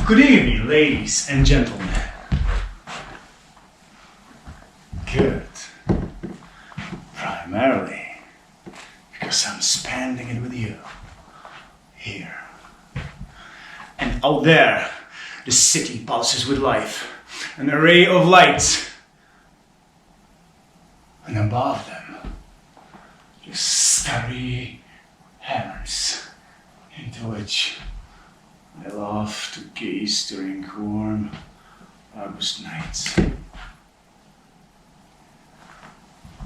Good evening, ladies and gentlemen. Good. Primarily because I'm spending it with you. Here. And out there, the city pulses with life. An array of lights. And above them, just starry hammers into which I love to gaze during warm August nights.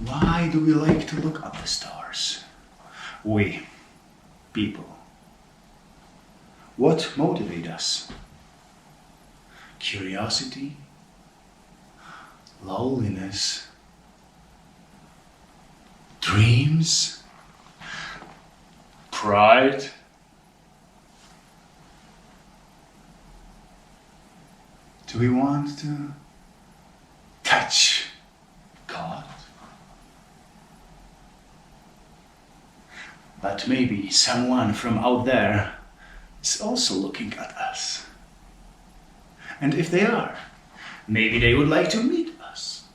Why do we like to look at the stars? We, people. What motivates us? Curiosity, loneliness, dreams, pride. Do we want to touch God? But maybe someone from out there is also looking at us. And if they are, maybe they would like to meet us.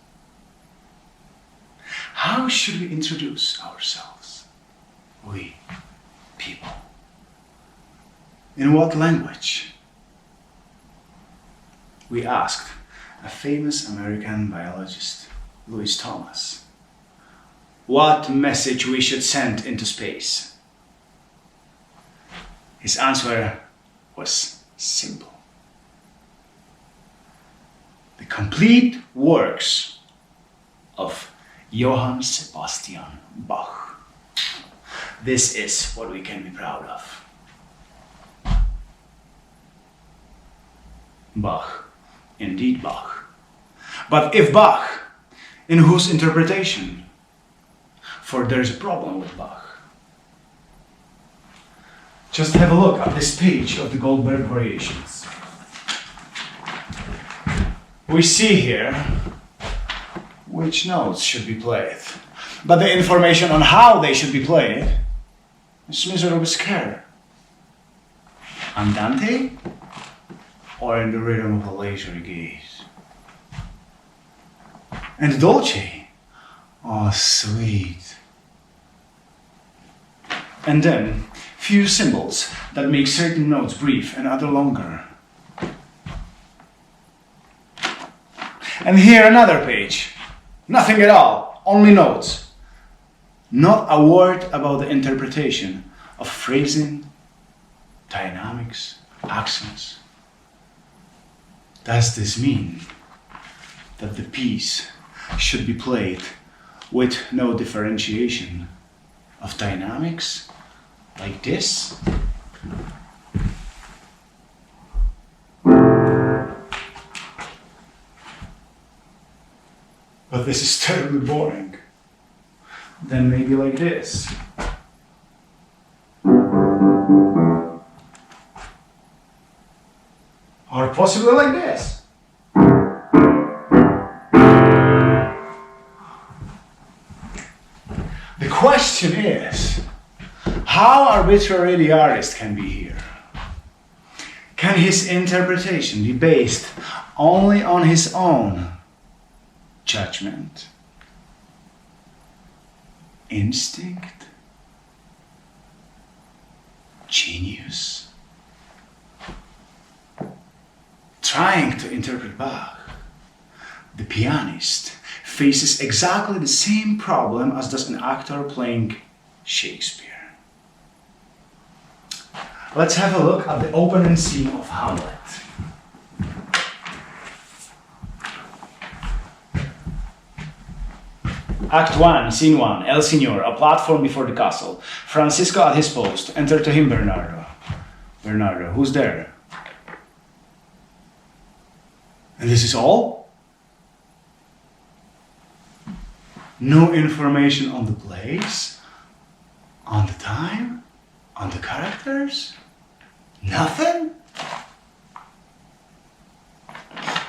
How should we introduce ourselves? We, people. In what language? We asked a famous American biologist, Louis Thomas, what message we should send into space. His answer was simple. The complete works of Johann Sebastian Bach. This is what we can be proud of. Bach. Indeed Bach. But if Bach, in whose interpretation? For there's a problem with Bach. Just have a look at this page of the Goldberg Variations. We see here which notes should be played, but the information on how they should be played is miserably scarce. Andante or in the rhythm of a leisurely gaze? And dolce, oh sweet. And then few symbols that make certain notes brief and other longer. And here another page. Nothing at all, only notes. Not a word about the interpretation of phrasing, dynamics, accents. Does this mean that the piece should be played with no differentiation of dynamics like this? But this is terribly boring. Then maybe like this. Or possibly like this. The question is, how arbitrary the artist can be here. Can his interpretation be based only on his own judgment, instinct, genius? Trying to interpret Bach, the pianist faces exactly the same problem as does an actor playing Shakespeare. Let's have a look at the opening scene of Hamlet. Act 1, Scene 1, El Signor, a platform before the castle. Francisco at his post. Enter to him Bernardo. Bernardo, who's there? And this is all? No information on the place, on the time, on the characters? Nothing?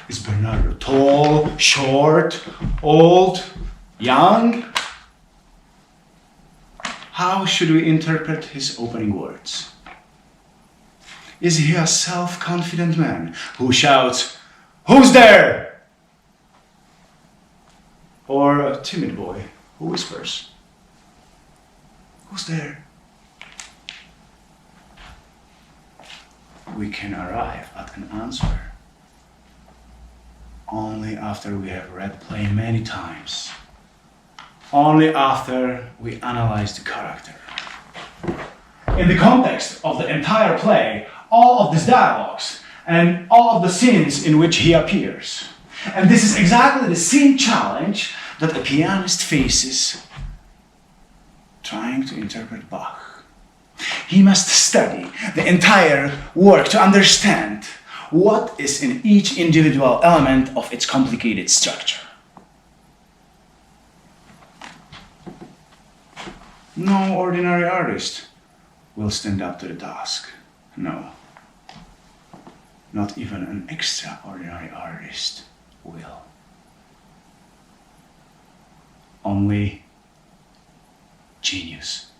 Is Bernardo tall, short, old, young? How should we interpret his opening words? Is he a self-confident man who shouts, "Who's there?" Or a timid boy who whispers, "Who's there?" We can arrive at an answer only after we have read the play many times, only after we analyze the character. In the context of the entire play, all of these dialogues and all of the scenes in which he appears. And this is exactly the same challenge that a pianist faces trying to interpret Bach. He must study the entire work to understand what is in each individual element of its complicated structure. No ordinary artist will stand up to the task. No. Not even an extraordinary artist will. Only genius